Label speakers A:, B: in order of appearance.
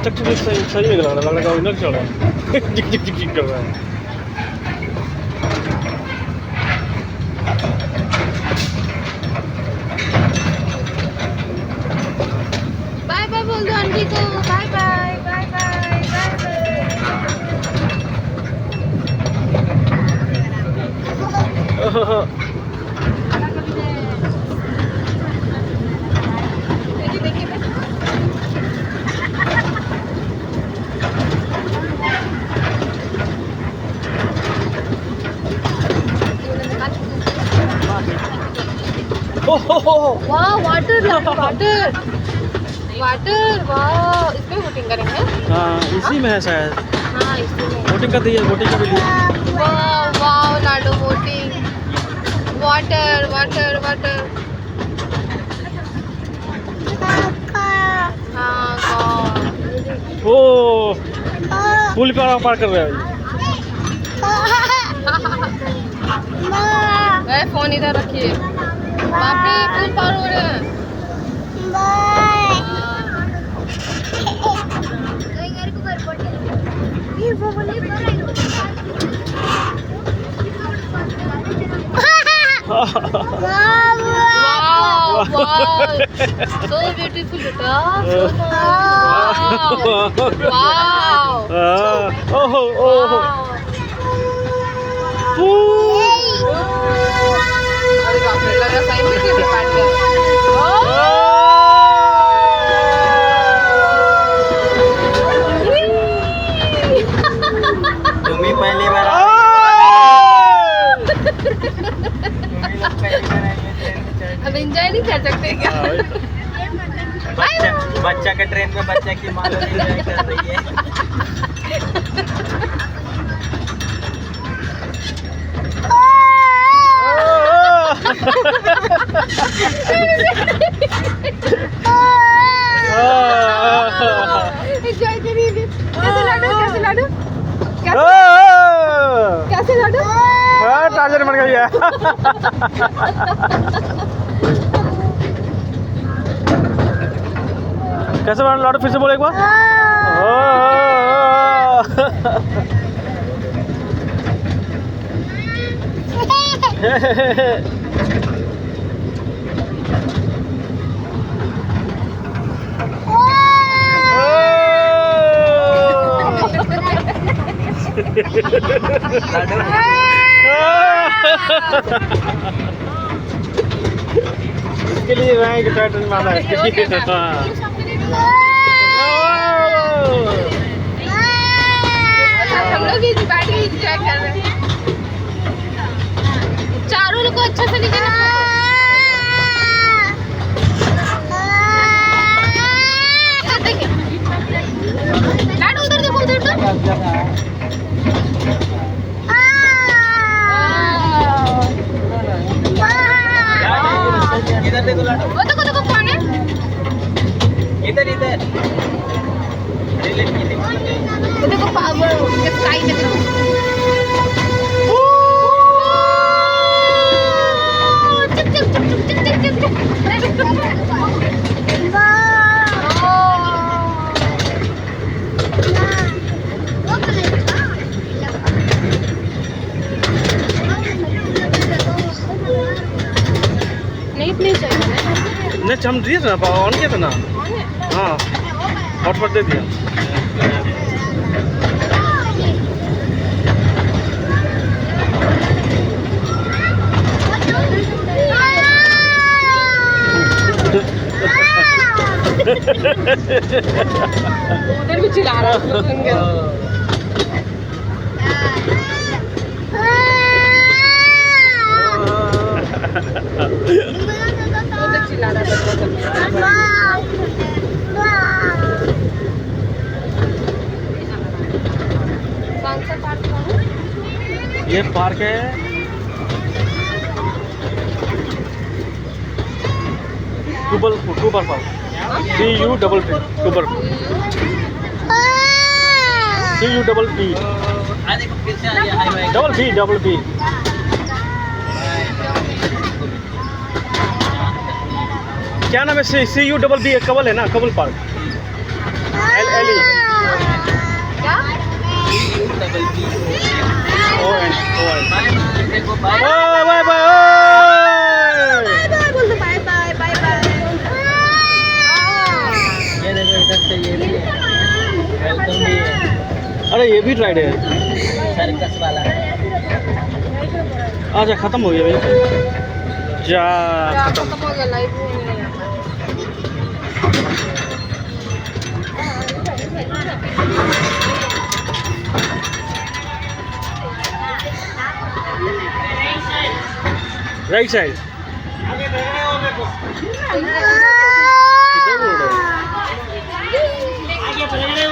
A: चक चक सही में लग रहा है इधर चल रहा है जिक जिक जिक जिक कर रहा है।
B: बाय बाय बोल दो आंटी को, bye bye bye bye bye bye. वाह वाटर वाटर वाटर, वाह इसमें बोटिंग करेंगे।
A: हाँ इसी में है शायद।
B: हाँ इसी में
A: बोटिंग का दिया, बोटिंग का भी लिया।
B: वाह वाह लाडो बोटिंग, वाटर वाटर वाटर। हाँ
A: ओ पुल पार कर रहे हैं।
B: फोन इधर रखिए, बाप रे पुल पार हो रहे हैं। So beautiful, beta. Wow.
A: Oh.
B: अरे बाप रे, लगा साइड में कैसे काट गया।
C: तुम्ही पहली बार
B: अब एंजॉय नहीं कर सकते क्या?
C: बच्चा का ट्रेन में बच्चा की माँ लोग एंजॉय कर रही है।
B: एंजॉय करिए। कैसे लाडू, कैसे लाडू, कैसे लाडू?
A: टार्जन बन गई है। कैसे बना लाडू, फिर से बोले एक बार। इसके लिए मैं टाइटन माना है।
B: हम लोग भी बैठ के एंजॉय कर रहे हैं। चारों लोग को अच्छा से लीजिए ना। लाडू उधर देखो, उधर तो
C: इधर देखो लाडू,
B: वो देखो कौन है?
C: इधर इधर
B: वो देखो पावर स्काई में देखो। चिक चिक चिक चिक चिक चिक चिक। नहीं चाहिए
A: नेक्स्ट हम दिए थे ना, ऑन किया था ना। हाँ हॉटस्पॉट दे दिया।
B: उधर भी चिल्ला रहा है। उधर चिल्ला रहा है। कौन सा पार्क है?
A: ये पार्क है Cubbon park. CUBB Cubbon. CUBB double B। क्या नाम है? CUBB कबल है ना, कबल पार्क। L E
B: क्या
C: double B
A: O N O N
C: bye देखो बाय
A: ओए बाय बाय
B: बाय बोल दो बाय बाय बाय बाय
C: ये देखो इधर से ये भी है वेलकम भी है
A: अरे ये भी राइड है
C: सर्कस वाला
A: अच्छा खत्म हो गया भाई जा खत्म
B: खत्म हो गया लाइव में नहीं है
A: राइट साइड
C: आगे देख रहे हो मेरे को